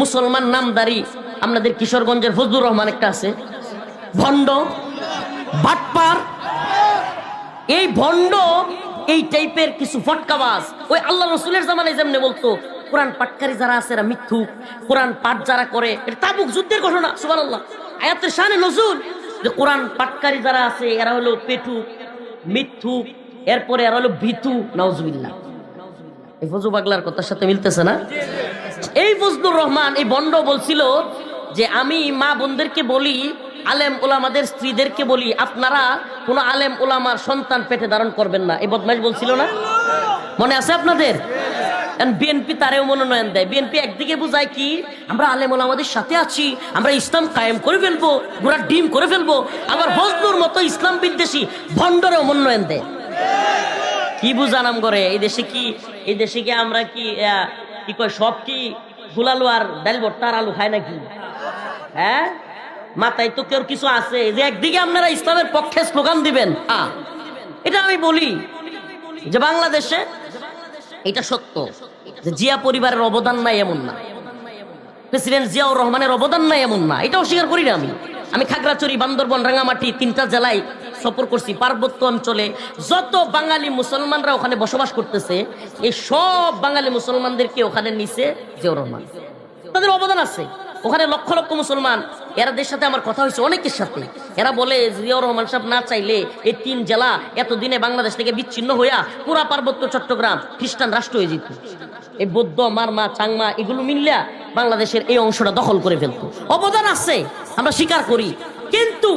মুসলমান নামদারি আপনাদের কিশোরগঞ্জের ফজলুর রহমান একটা আছে, ভণ্ড বাটপার। এই ভণ্ড এই টাইপের কিছু ফটকাবাজ ওই আল্লাহ রসুলের জামানায় যেমনি বলতো কোরআন পাঠকারী যারা আছে এরা মিথ্যুক, কোরআন পাঠ যারা করে, এটা তাবুক যুদ্ধের ঘটনা, সুবহানাল্লাহ, আয়াতের শানে নজুল, যে কোরআন পাঠকারী যারা আছে এরা হলো পেটুক, মিথ্যুক, এরপরে এরা হলো ভীতু, নাউজুবিল্লাহ। এই ফজলু পাগলার কথার সাথে মিলতেছে না? এই ফজলুর রহমান এই বন্ড বলছিল যে আমি মা বোনদেরকে বলি, আলেম ওলামাদের স্ত্রীদেরকে বলি, আপনারা কোন আলেম ওলামার সন্তান পেটে ধারণ করবেন না। এই বদমাইশ বলছিল না? মনে আছে আপনাদের? বিএনপি তারেও মনোনয়ন দেয়। বিএনপি একদিকে বুঝায় কি আমরা আলেম ওলামাদের সাথে আছি, আমরা ইসলাম কায়েম করে ফেলবো, ঘোড়ার ডিম করে ফেলবো, আবার ফজলুর মতো ইসলাম বিদ্বেষী ভণ্ডরেও মনোনয়ন দেয়। কি বুঝানাম করে এই দেশে? কি এই দেশে কি আমরা কি কি কয় সব কি গুলালু আর ডাল ভর্তার আলু খায় নাকি? হ্যাঁ, মাথায় তো কেউ কিছু আছে যে একদিকে আপনারা ইসলামের পক্ষে স্লোগান দিবেন। এটা আমি বলি যে বাংলাদেশে এটা সত্য যে জিয়া পরিবারের অবদান নাই এমন না, প্রেসিডেন্ট জিয়াউর রহমানের অবদান নাই এমন না, এটা অস্বীকার করি না আমি খাগড়াছড়ি, বান্দরবন, রাঙামাটি 3টা জেলায় সফর করছি। পার্বত্য অঞ্চলে যত বাঙালি মুসলমানরা ওখানে বসবাস করতেছে, এই সব বাঙালি মুসলমানদেরকে ওখানে নিছে জিয়াউর রহমান, তাদের অবদান আছে ওখানে। লক্ষ লক্ষ মুসলমান, এরাদের সাথে আমার কথা হয়েছে অনেকের সাথে, এরা বলে জিয়াউর রহমান সাহেব না চাইলে এই 3 জেলা এতদিনে বাংলাদেশ থেকে বিচ্ছিন্ন হইয়া পুরা পার্বত্য চট্টগ্রাম খ্রিস্টান রাষ্ট্র হয়ে যেত। এই বৌদ্ধ, মারমা, চাংমা এগুলো মিললে বাংলাদেশের এই অংশটা দখল করে ফেলতো। অবদান আছে, আমরা স্বীকার করি, কিন্তু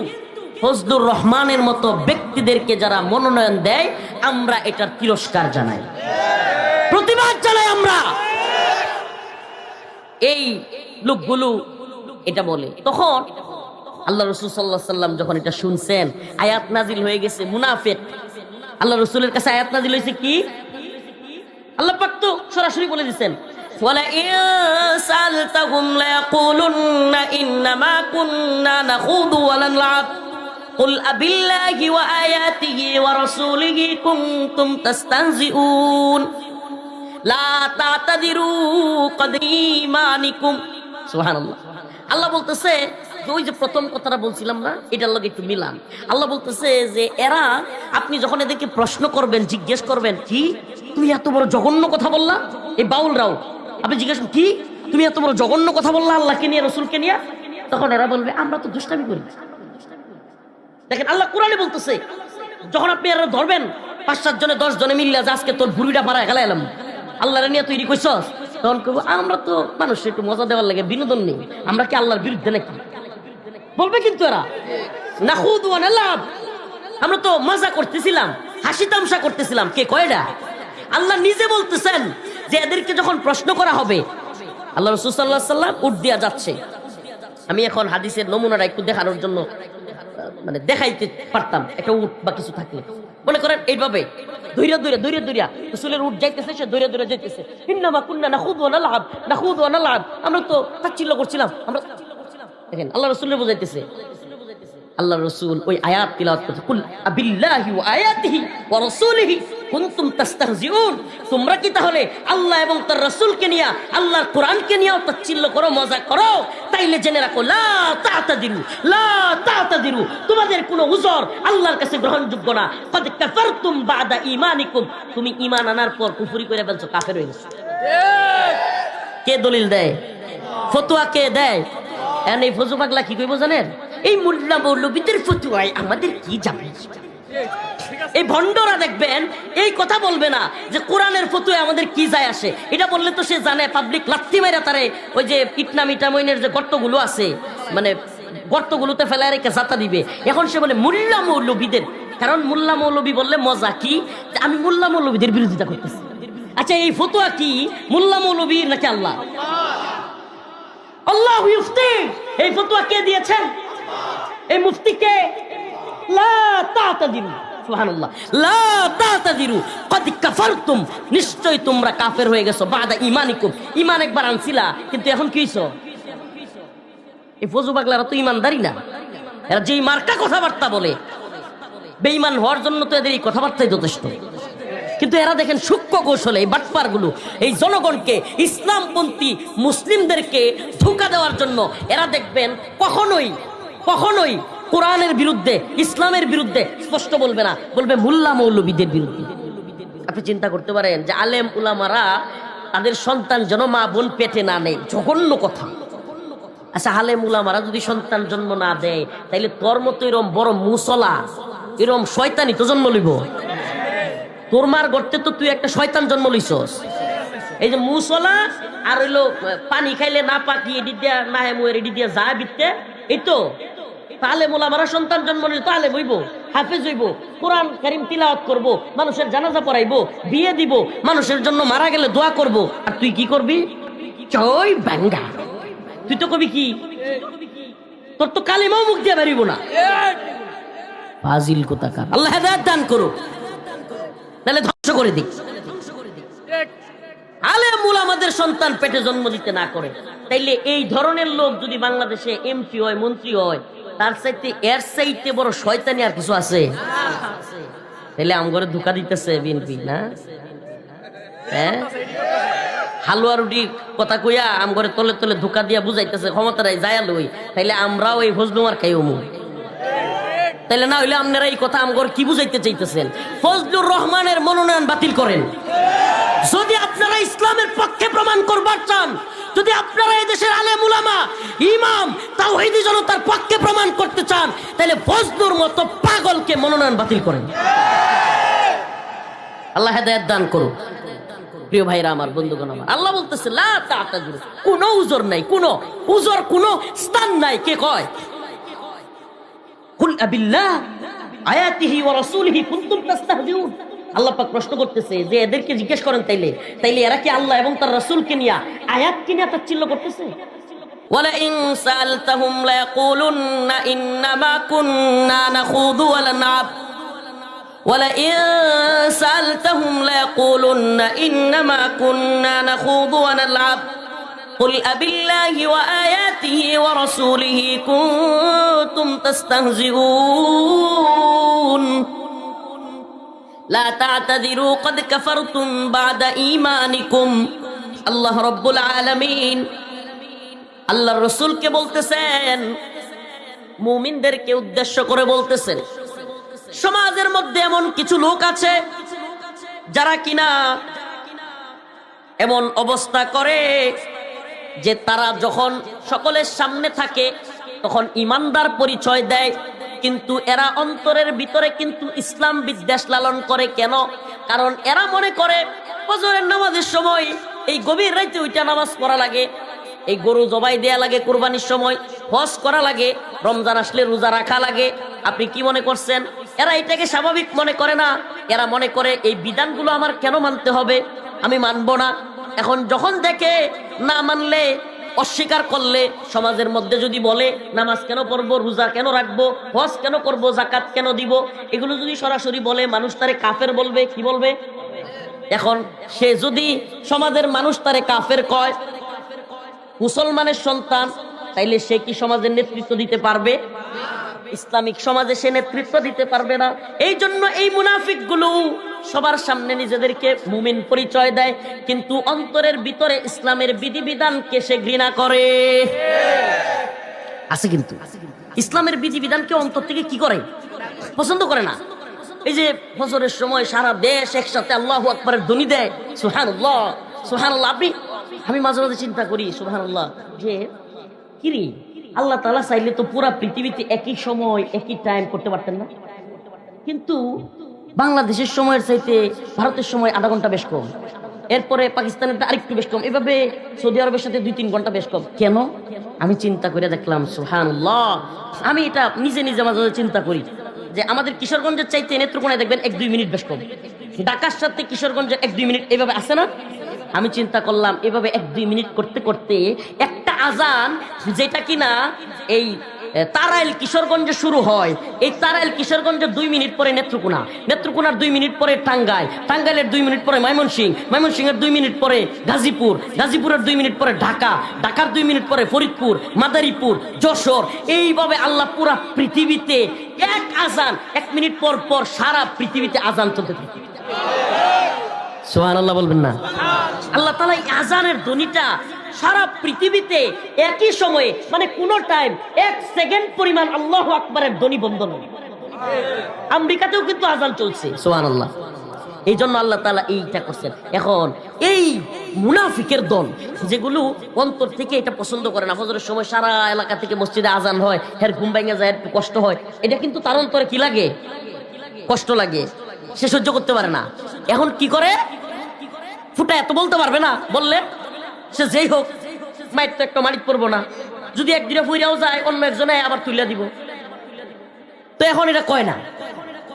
ফজলুর রহমানের মতো ব্যক্তিদেরকে যারা মনোনয়ন দেয় আমরা এটার তিরস্কার জানাই, প্রতিবাদ জানাই। আমরা এই লোকগুলো এটা বলে, তখন আল্লাহ রসুল সাল্লাল্লাহু আলাইহি সাল্লাম যখন এটা শুনছেন, আয়াত নাজিল হয়ে গেছে মুনাফিক। আল্লাহ রসুলের কাছে আয়াত নাজিল হয়েছে কি? আল্লাহ পাক তো সরাসরি বলে দিয়েছেন, ওয়ালা ইয়াসালতাহুম লায়াকুলুন্না ইন্নামা কুন্না নাখুদু ওয়া নালআব কুল আবিল্লাহি ওয়া আয়াতিহি ওয়া রাসূলিহি কুনতুম তাস্তাহজিউন লা তাতাদিরু ক্বাদ ঈমানিকুম। সুবহানাল্লাহ। আল্লাহ বলতেছে যে ওই যে প্রথম কথাটা বলছিলাম না, এটার লগে একটু মিলান। আল্লাহ বলতেছে যে এরা, আপনি যখন এদেরকে প্রশ্ন করবেন, জিজ্ঞেস করবেন কি তুমি এত বড় জঘন্য কথা বললা, এই বাউলরাও আপনি জিজ্ঞেস কি তুমি এত বড় জঘন্য কথা বললা আল্লাহকে নিয়ে, রসুলকে নিয়ে, তখন এরা বলবে আমরা তো দুষ্টামি করি। দেখেন আল্লাহ কোরআনে বলতেছে, যখন আপনি এরা ধরবেন 5-7 জনে 10 জনে মিললে যে আজকে তোর ভুড়িটা মারা গেলে এলাম আল্লাহরে নিয়ে তৈরি করছস, তখন কেউ আমরা তো মানুষ একটু মজা দেওয়ার লাগে, বিনোদন নেই, আমরা কি আল্লাহর বিরুদ্ধে নাকি বলবে? কিন্তু এরা নাখুদু ওয়া নালআব, আমরা তো মজা করতেছিলাম, হাসি তামসা করতেছিলাম। কে কয়টা? আল্লাহ নিজে বলতেছেন যে এদেরকে যখন প্রশ্ন করা হবে, আল্লাহ রাসূল সাল্লাল্লাহু আলাইহি সাল্লাম উঠ দিয়া যাচ্ছে। আমি এখন হাদিসের নমুনাটা একটু দেখানোর জন্য মানে দেখাইতে পারতাম, একটা উট বা কিছু থাকলে মনে করেন এইভাবে দৌড়িয়া রাসূলের উট যাইতেছে, সে দৌড়িয়া যাইতেছে, ইন্নামা কুন্না নাখুদু ওয়া নালআব, আমরা তো তাচ্ছিল্য করছিলাম। আমরা দেখেন আল্লাহ রাসূলের বুঝাইতেছে, আল্লাহ রাসূল ওই আয়াত তিলাওয়াত করতে, কুল আবিল্লাহি ওয়া আয়াতিহি ওয়া রাসূলিহি কুনতুম তাস্তাহজিউন, তোমরা কি তাহলে আল্লাহ এবং তার রাসূলকে নিয়ে, আল্লাহর কোরআনকে নিয়েও তাচ্ছিল্য করো, মজা করো? তাইলে জেনে রাখো লা তা'তাদিরু, তোমাদের কোনো উযর আল্লাহর কাছে গ্রহণযোগ্য না। ক্বাদ কাফারতুম বা'দা ঈমানিকুম, তুমি ঈমান আনার পর কুফরি করে ফেলছো, কাফের হয়ে গেছো। কে দলিল দেয়? ফতোয়া কে দেয়? এই ফজু পাগলা কি কইব জানেন? এই মোল্লা মৌলবীদের ফতোয়ায় আমাদের কি যাবে? এই ভণ্ডরা দেখবেন এই কথা বলবে না যে কোরআনের ফতোয়ায় আমাদের কি যায় আসে। এটা বললে তো সে জানে পাবলিক লাথি মাইরা তারে ওই যে ইটনা মিটামইনের যে গর্তগুলো আছে, মানে গর্তগুলোতে ফেলায় রেখে জাতা দিবে। এখন সে বলে মোল্লা মৌলবীদের, কারণ মোল্লা মৌলবী বললে মজা কি, আমি মোল্লা মৌলবীদের বিরোধিতা করতেছি। আচ্ছা এই ফতোয়া কি মোল্লা মৌলবীর নাকি আল্লাহ? আল্লাহু ইফতি, এই ফতোয়া কে দিয়েছেন? এই মুফতি কে? লা তা'তাদিরু, সুবহানাল্লাহ, লা তা'তাদিরু ক্বাদ কাফারতুম, নিশ্চয় তোমরা কাফের হয়ে গেছো, বাদা ঈমানিকুম, ঈমান একবার আনছিলা কিন্তু এখন কি হইছো? এই ফজু পাগলারা তো ঈমানদারি না, এরা যেই মার্কা কথাবার্তা বলে, বেঈমান হওয়ার জন্য তো এদের এই কথাবার্তাই যথেষ্ট। কিন্তু এরা দেখেন সূক্ষ্ম কৌশলে এই বাটপারগুলো এই জনগণকে, ইসলামপন্থী মুসলিমদেরকে ধোঁকা দেওয়ার জন্য এরা দেখবেন কখনোই কোরআনের বিরুদ্ধে, ইসলামের বিরুদ্ধে স্পষ্ট বলবে না, বলবে মোল্লা মৌলবীদের বিরুদ্ধে। আপনি চিন্তা করতে পারেন যে আলেম উলামারা তাদের সন্তান যেন মা বোন পেটে না নেয়, জঘন্য কথা। আচ্ছা, আলেম উলামারা যদি সন্তান জন্ম না দেয়, তাইলে তোর মতো এরম বড় মুসলা, এরম শয়তানি তো জন্ম লইব। তোর মার গর্তে তো তুই একটা শয়তান জন্ম লইছস। এই যে মুসলা আর হইলো পানি খাইলে না পাকি এডি দিয়া না হেমুয়ের এডি দিয়া যা বিতে, এই তো আলেম উলামারা সন্তান জন্ম নিলে তো আলেম হইব, হাফেজ হইব, কোরআন কারীম তিলাওয়াত করব, মানুষের জানাজা পড়াইবো, বিয়ে দিব, মানুষের জন্য মারা গেলে দোয়া করব। আর তুই কি করবি? জয় বাঙ্গা। তুই তো কবি কি, তোর তো কালিমাও মুখ দিয়ে বেরিব না। ফাজিল কোথাকার, আল্লাহ হেদায়েত দান করো, নাহলে ধ্বংস করে দিক। আলেম উলামাদের সন্তান পেটে জন্ম দিতে না করে, তাইলে এই ধরনের লোক যদি বাংলাদেশে এমপি হয়, মন্ত্রী হয়, তার চাইতে এর চাইতে বড় শয়তানি আর কিছু আছে? তাইলে আমগরে ধোঁকা দিতেছে বিএনপি না? হ্যাঁ, হালুয়া রুটি কথা কইয়া আমগরে তলে তলে ধোঁকা দিয়া বুঝাইতেছে ক্ষমতারাই যায় লই, তাইলে আমরাও এই ফজলুমার খাইমু। তাইলে না হইলে আপনারা এই কথা আমগর কি বুঝাইতে চাইতেছেন? ফজলুর রহমানের মনোনয়ন বাতিল করেন। যদি আপনারা ইসলামের পক্ষে প্রমাণ করবার চান, যদি আপনারা এই দেশের আলেম উলামা, ইমাম, তাওহীদি জনতার পক্ষে প্রমাণ করতে চান, তাহলে ফজলুর মতো পাগলকে মনোনয়ন বাতিল করেন। আল্লাহ হেদায়েত দান করুন। প্রিয় ভাইরা আমার, বন্ধুগণ আমার, আল্লাহ বলতেছে লা তা'তাযুরু, কোনো উযর নাই, কোনো উযর, কোনো স্থান নাই। কে কয়? কুল আবিল্লাহ আয়াতিহি ওয়া রাসূলিহি কুনতুম তাস্তাহজিউন। আল্লাহ পাক প্রশ্ন করতেছে যে এদেরকে জিজ্ঞেস করেন, তাইলে এরা কি আল্লাহ এবং তার রাসূলকে নিয়ে, আয়াতকে নিয়ে তাচ্ছিল্য করতেছে? ওয়ালা ইন সাআলতাহুম লা ইয়াকুলুন্না ইন্নামা কুন্না নাখুযু ওয়া নালআব ওয়ালা ইন সাআলতাহুম লা ইয়াকুলুন্না ইন্নামা কুন্না নাখুযু ওয়া নালআব কুল আবিল্লাহি ওয়া আয়াতিহি ওয়া রাসূলিহি কুনতুম তাস্তাহজিউন লা তা'তাযিরু ক্বাদ কাফারতুম বা'দা ঈমানিকুম। আল্লাহ রাব্বুল আলামিন আল্লাহর রাসূলকে বলতেছেন, মুমিনদেরকে উদ্দেশ্য করে বলতেছেন, সমাজের মধ্যে এমন কিছু লোক আছে যারা কিনা এমন অবস্থা করে যে তারা যখন সকলের সামনে থাকে তখন ইমানদার পরিচয় দেয়, কিন্তু এরা অন্তরের ভিতরে কিন্তু ইসলাম বিদ্বেষ লালন করে। কেন? কারণ এরা মনে করে ফজরের নামাজের সময় এই গভীর রাতে ওইটা নামাজ পড়া লাগে, এই গরু জবাই দেয়া লাগে কুরবানির সময়, হজ করা লাগে, রমজান আসলে রোজা রাখা লাগে। আপনি কি মনে করছেন? এরা এটাকে স্বাভাবিক মনে করে না। এরা মনে করে এই বিধানগুলো আমার কেন মানতে হবে, আমি মানব না। এখন যখন দেখে না মানলে, অস্বীকার করলে, সমাজের মধ্যে যদি বলে নামাজ কেন পড়বো, রোজা কেন রাখবো, হজ কেন করবো, জাকাত কেন দিব, এগুলো যদি সরাসরি বলে, মানুষ তারে কাফের বলবে। কি বলবে? এখন সে যদি সমাজের মানুষ তারে কাফের কয়, মুসলমানের সন্তান, তাইলে সে কি সমাজের নেতৃত্ব দিতে পারবে? ইসলামিক সমাজে সে নেতৃত্ব দিতে পারবে না। এই জন্য এই মুনাফিকগুলো সবার সামনে নিজেদেরকে মুমিন পরিচয় দেয়, কিন্তু অন্তরের ভিতরে ইসলামের বিধিবিধানকে সে ঘৃণা করে। আছে কিন্তু ইসলামের বিধিবিধানকে অন্তর থেকে কি করে? পছন্দ করে না। এই যে ফজরের সময় সারা দেশ একসাথে আল্লাহু আকবারের ধ্বনি দেয়, সুবহানাল্লাহ সুবহানাল্লাহ। আমি মাঝে মাঝে চিন্তা করি, সুবহানাল্লাহ, যে কিরি আল্লাহ তাআলা চাইলে তো পুরা পৃথিবীতে একই সময় একই টাইম করতে পারতেন না? কিন্তু বাংলাদেশের সময়ের চাইতে ভারতের সময় আধা ঘন্টা বেশ কম, এরপরে পাকিস্তানের আরেকটু বেশ কম, এভাবে সৌদি আরবের সাথে 2-3 ঘন্টা বেশ কম। কেন? আমি চিন্তা করে দেখলাম, সুবহানাল্লাহ, আমি এটা নিজে নিজে মাঝে মাঝে চিন্তা করি যে আমাদের কিশোরগঞ্জের চাইতে নেত্রকোনায় দেখবেন 1-2 মিনিট বেশ কম, ঢাকার সাথে কিশোরগঞ্জের 1-2 মিনিট, এভাবে আসে না? আমি চিন্তা করলাম এভাবে 1-2 মিনিট করতে করতে একটা আজান, যেটা কিনা এই তারাইল কিশোরগঞ্জে শুরু হয়, এই তারাইল কিশোরগঞ্জের 2 মিনিট পরে নেত্রকোনা, নেত্রকোনার 2 মিনিট পরে টাঙ্গাইল, টাঙ্গাইলের 2 মিনিট পরে ময়মনসিংহের 2 মিনিট পরে গাজীপুর, গাজীপুরের 2 মিনিট পরে ঢাকা, ঢাকার 2 মিনিট পরে ফরিদপুর, মাদারীপুর, যশোর। এইভাবে আল্লাহ পুরা পৃথিবীতে এক আজান 1 মিনিট পর পর সারা পৃথিবীতে আজান চলতে থাকে। সুবহানাল্লাহ বলবেন না? আল্লাহ তাআলা এই আজানের ধ্বনিটা সারা পৃথিবীতে একই সময়ে, মানে কোন টাইম 1 সেকেন্ড পরিমাণ আল্লাহু আকবারের ধ্বনি বন্ধ নয়। আমেরিকাতেও কিন্তু আজান চলছে, সুবহানাল্লাহ। এই জন্য আল্লাহ তাআলা এইটা করছেন। এখন এই মুনাফিকের দল যেগুলো অন্তর থেকে এটা পছন্দ করে না, ফজরের সময় সারা এলাকা থেকে মসজিদে আজান হয়, এর ঘুম ভেঙে যায়, একটু কষ্ট হয়, এটা কিন্তু তার অন্তরে কি লাগে? কষ্ট লাগে, সে সহ্য করতে পারে না। এখন কি করে? ফুটা এত বলতে পারবে না, বললে সে যেই হোক মাইট তো একটা মালিক পড়বো না, যদি একদিনে ফুইরাও যায় অন্য একজনে আবার তুলে দিব। তো এখন এটা কয় না,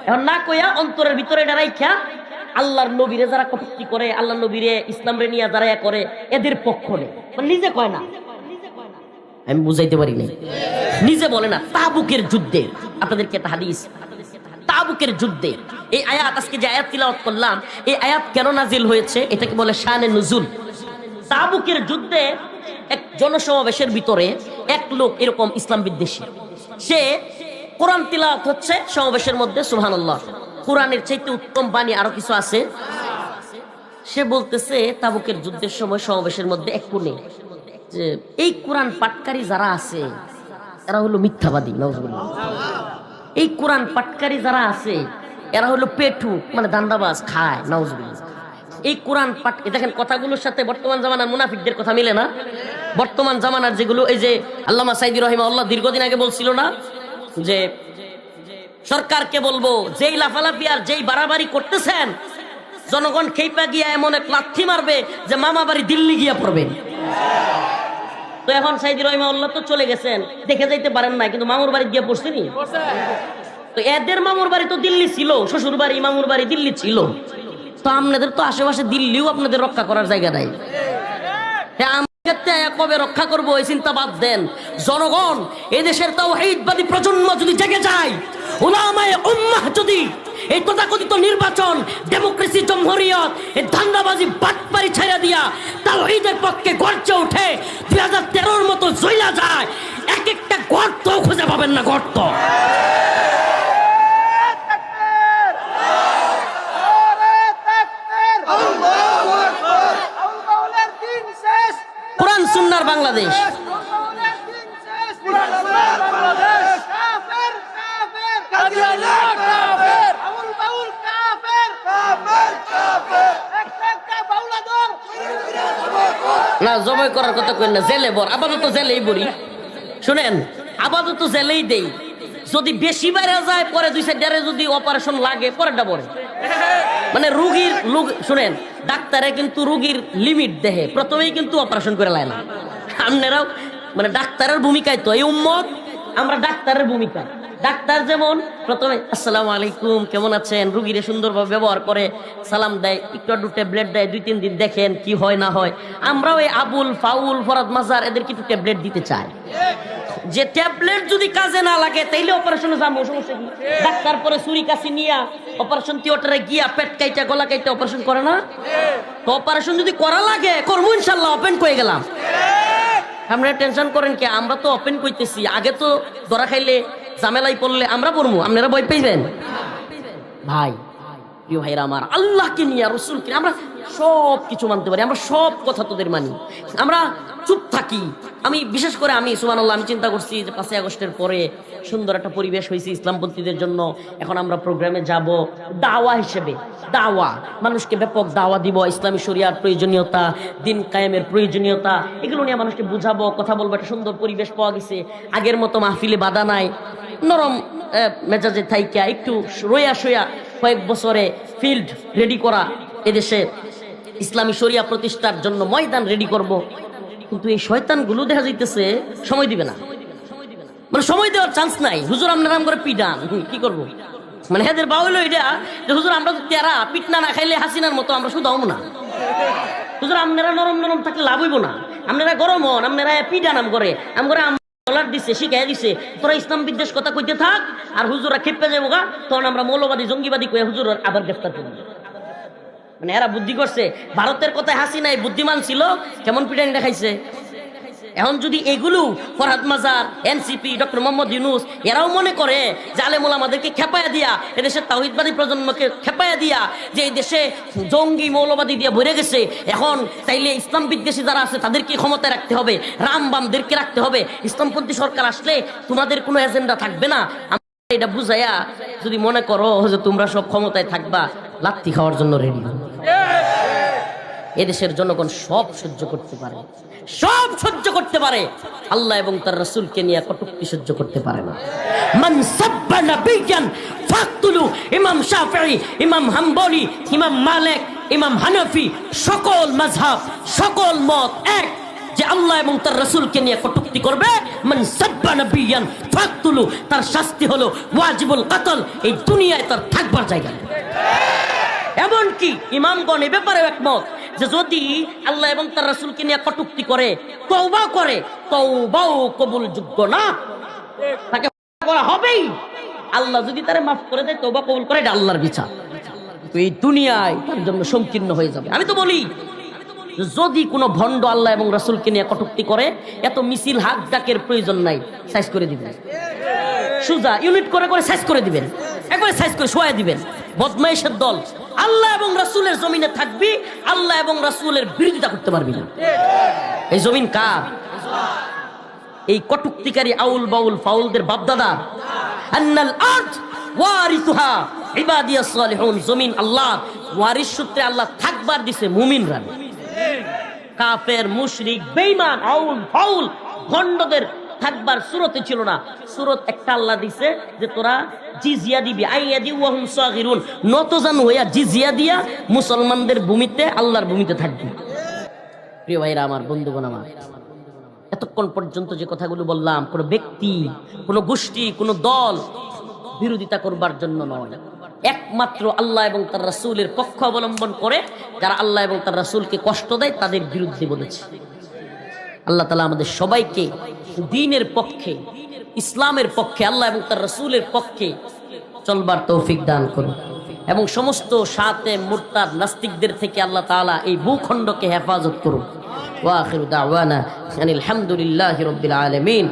এখন না কইয়া অন্তরের ভিতরে এটা রাইখা আল্লাহর নবীরে যারা কটূক্তি করে, আল্লাহর নবীরে ইসলামরে নিয়ে যারা করে, এদের পক্ষ নেই, মানে নিজে কয় না। আমি বুঝাইতে পারি নাই, নিজে বলে না। তাবুকের যুদ্ধে আপনাদেরকে একটা হাদিস, তাবুকের যুদ্ধে এই আয়াত, আজকে যে আয়াত তিলাওয়াত করলাম, এই আয়াত কেন নাজিল হয়েছে এটাকে বলে শানে নুজুল। তাবুকের যুদ্ধে এক জনসমাবেশের ভিতরে এক লোক এরকম ইসলাম বিদ্বেষী, সে কোরআন তিলাওয়াত হচ্ছে সমাবেশের মধ্যে, সুবহানাল্লাহ, কোরআনের চাইতে উত্তম বাণী আরো কিছু আছে। সে বলতেছে তাবুকের যুদ্ধের সময় সমাবেশের মধ্যে এক কোণে যে এই কোরআন পাঠকারী যারা আছে এরা হলো মিথ্যাবাদী, নাউজুবিল্লাহ। এই কোরআন পাঠকারী যারা আছে এরা হলো পেটু, মানে দান্দাবাজ, খায়, নাউজুবিল্লাহ। এই কোরআন পাঠ, দেখেন কথাগুলোর সাথে বর্তমান জামানার মুনাফিকদের কথা মিলে না। বর্তমান জামানার যেগুলো, এই যে আল্লামা সাইদি রাহিমাহুল্লাহ দীর্ঘদিন আগে বলছিল না যে সরকারকে বলবো যেই লাফালাফি আর যেই বাড়াবাড়ি করতেছেন, জনগণ খেইপা গিয়া এমন এক লাথি মারবে যে মামা বাড়ি দিল্লি গিয়া পড়বে। তো এখন সাইদি রাহিমাহুল্লাহ তো চলে গেছেন, দেখে যাইতে পারেন না, কিন্তু মামুর বাড়ি গিয়া পড়ছেনি। তো এদের মামুর বাড়ি তো দিল্লি ছিল, শ্বশুর বাড়ি মামুর বাড়ি দিল্লি ছিল। তো আপনাদের তো আশেপাশে দিল্লিও আপনাদের রক্ষা করার জায়গা নাই। কবে রক্ষা করবো এই চিন্তা বাদ দেন। জনগণ, এদেশের তাওহীদবাদী প্রজন্ম যদি জেগে যায়, উলামায়ে উম্মাহ যদি এই তথাকথিত নির্বাচন, ডেমোক্রেসি, জমহুরিয়ত, এই ধান্দাবাজি বাটপারি ছাইড়া দিয়া তাওহীদের পক্ষে গর্জে ওঠে, 2013-র মতো জ্বলা যায়, এক একটা গর্ত খুঁজে পাবেন না, গর্ত। কোরআন সুন্নাহর বাংলাদেশ। না জবাই করার কথা কই না, জেলে বর, আপাতত জেলেই বলি। শুনেন, আপাতত জেলেই দেই, যদি বেশি বাইরে যায় পরে 2-4 যদি অপারেশন লাগে পরেরটা পরে, মানে রুগীর শুনেন, ডাক্তারে কিন্তু রুগীর লিমিট দেহে, প্রথমেই কিন্তু অপারেশন করে লায় না। আপনারাও মানে ডাক্তারের ভূমিকায়, তো এই উম্মত আমরা ডাক্তারের ভূমিকা। ডাক্তার যেমন প্রথমে আসসালামু আলাইকুম, কেমন আছেন, রুগীরে সুন্দরভাবে ব্যবহার করে, সালাম দেয়, একটু একটু ট্যাবলেট দেয়, 2-3 দিন দেখেন কি হয় না হয়। আমরাও এই আবুল ফাউল ফরাদ মাজার এদের কিন্তু ট্যাবলেট দিতে চাই, যে ট্যাবলেট যদি কাজে না লাগে তাইলে অপারেশনে যাবো, সমস্যা কি? ডাক্তার পরে ছুরি কাছে নিয়া অপারেশন থিয়েটারে গিয়া পেট কাইটা গলা কাইটা অপারেশন করে না? তো অপারেশন যদি করা লাগে করবো ইনশাল্লাহ, ওপেন করে গেলাম। আপনারা টেনশন করেন কি? আমরা তো ওপেন কইতেছি, আগে তো ধরা খাইলে ঝামেলাই পড়লে আমরা পড়বো, আপনারা ভয় পাইবেন? ভাই, প্রিয় ভাইরা আমার, আল্লাহকে নিয়ে, রাসূলকে আমরা সব কিছু মানতে পারি, আমরা সব কথা তোদের মানি, আমরা চুপ থাকি। আমি বিশেষ করে আমি সুবহানাল্লাহ, আমি চিন্তা করছি যে 5ই আগস্টের পরে সুন্দর একটা পরিবেশ হয়েছে ইসলামপন্থীদের জন্য, এখন আমরা প্রোগ্রামে যাব দাওয়া হিসেবে, দাওয়া, মানুষকে ব্যাপক দাওয়া দিব, ইসলামী শরিয়ার প্রয়োজনীয়তা, দিন কায়েমের প্রয়োজনীয়তা, এগুলো নিয়ে মানুষকে বুঝাবো, কথা বলবো। একটা সুন্দর পরিবেশ পাওয়া গেছে, আগের মতো মাহফিলে বাধা নাই, নরম মেজাজে থাইকা একটু রইয়া সইয়া কয়েক বছরে ফিল্ড রেডি করা, এদেশে ইসলামী শরিয়া প্রতিষ্ঠার জন্য ময়দান রেডি করব। কিন্তু এই শয়তানগুলো দেখা যাইতেছে সময় দিবে না, মানে সময় দেওয়ার চান্স নাই। হুজুর আপনারা নাম করে পিটান, কি করবো? মানে এদের বাউল এটা যে হুজুর আমরা তো তেরা পিটনা না খাইলে হাসিনার মতো আমরা শুধু হব না। হুজুর আপনারা নরম নরম থাকলে লাভ হইব না, আপনারা গরম হন, আপনারা পিটা নাম করে ডলার দিছে, শিখাই দিছে, তোরা ইসলাম বিদ্বেষ কথা কইতে থাক, আর হুজুরা খেপে যাবো গা, তখন আমরা মৌলবাদী জঙ্গিবাদী কয়ে হুজুর আবার গ্রেফতার করবো। মানে এরা বুদ্ধি করছে, ভারতের কথায় হাসি নাই, বুদ্ধিমান ছিল, কেমন পিটানি দেখাইছে। এখন যদি এগুলো ফরহাদ মাজার, এনসিপি, ডক্টর মোহাম্মদ ইউনূস এরাও মনে করে যে আলেমুল আমাদেরকে খেপায়া দিয়া, এদেশের তাওহীদবাদী প্রজন্মকে খেপায়া দিয়া, যে এই দেশে জঙ্গি মৌলবাদী দিয়ে ভরে গেছে, এখন চাইলে ইসলাম বিদ্বেষী যারা আছে তাদেরকে ক্ষমতায় রাখতে হবে, রামবামদেরকে রাখতে হবে, ইসলামপন্থী সরকার আসলে তোমাদের কোনো এজেন্ডা থাকবে না, এটা বুঝাইয়া যদি মনে করো যে তোমরা সব ক্ষমতায় থাকবা, লাত্তি খাওয়ার জন্য রেডি। এদেশের জনগণ সব সহ্য করতে পারে, সব সহ্য করতে পারে, আল্লাহ এবং তার রাসূলকে নিয়ে কটূক্তি সহ্য করতে পারে না। মান সাব্বা নাবিয়ান ফাকতুলু, ইমাম শাফিঈ, ইমাম হাম্বলি, ইমাম মালিক, ইমাম হানাফি, সকল মাযহাব, সকল মত এক, যে আল্লাহ এবং তার রাসূলকে নিয়ে কটূক্তি করবে, মান সাব্বা নাবিয়ান ফাকতুলু, তার শাস্তি হলো ওয়াজিবুল কতল, এই দুনিয়ায় তার থাকবার জায়গা নেই। এমনকি ইমামগণ এ ব্যাপারে একমত যে যদি আল্লাহ এবং তার রাসূলকে নিয়ে কটূক্তি করে, তওবা করে, তওবাও কবুলযোগ্য না, তাকে করা হবেই। আল্লাহ যদি তারে মাফ করে দেয়, তওবা কবুল করে, এটা আল্লাহর বিচার, তো এই দুনিয়ায় তার জন্য সংকীর্ণ হয়ে যাবে। আমি তো বলি যদি কোনো ভণ্ড আল্লাহ এবং রাসূলকে নিয়ে কটূক্তি করে, এত মিছিল হাত ডাকের প্রয়োজন নাই, সাইজ করে দিবেন, সুজা ইউনিট করে করে সাইজ করে দিবেন, একবারে সাইজ করে শোয়া দিবেন। বদমাইশের দল, আল্লাহ এবং রাসূলের জমিনে থাকবি, আল্লাহ এবং রাসূলের বিরোধিতা করতে পারবি না। এই জমিন কার? এই কটুক্তিকারী আউল বাউল ফাউলদের বাপদাদা। আন্নাল আরদ ওয়ারিসুহা ইবাদিয়াস সালিহুন, জমিন আল্লাহ, ওয়ারিস সূত্রে আল্লাহ থাকবার দিছে মুমিনরা। কাফের, মুশরিক, বেঈমান, আউল ফাউল ভণ্ডদের থাকবার সুরতে ছিল না। সুরত একটা আল্লাহ দিছে যে তোরা জিজিয়া দিবি, আইয়াদি ওয়া হুম সাগিরুন, নতজান হইয়া জিজিয়া দিয়া মুসলমানদের ভূমিতে, আল্লাহর ভূমিতে থাকবি। প্রিয় ভাইরা আমার, বন্ধুগণ আমার, এতক্ষণ পর্যন্ত যে কথাগুলো বললাম, কোনো ব্যক্তি, কোনো গোষ্ঠী, কোনো দল বিরোধিতা করবার জন্য নয়, একমাত্র আল্লাহ এবং তার রাসূলের পক্ষ অবলম্বন করে যারা আল্লাহ এবং তার রাসূলকে কষ্ট দেয় তাদের বিরুদ্ধে বলেছে। আল্লাহ তাআলা আমাদের সবাইকে দ্বীনের পক্ষে, ইসলামের পক্ষে, আল্লাহ এবং তার রাসূলের পক্ষে চলবার তৌফিক দান করুন, এবং সমস্ত শাতে মুরতাদ নাস্তিকদের থেকে আল্লাহ তাআলা এই ভূখণ্ডকে হেফাজত করুন। ওয়া আখিরু দাওয়ানা আনিল হামদুলিল্লাহি রাব্বিল আলামিন।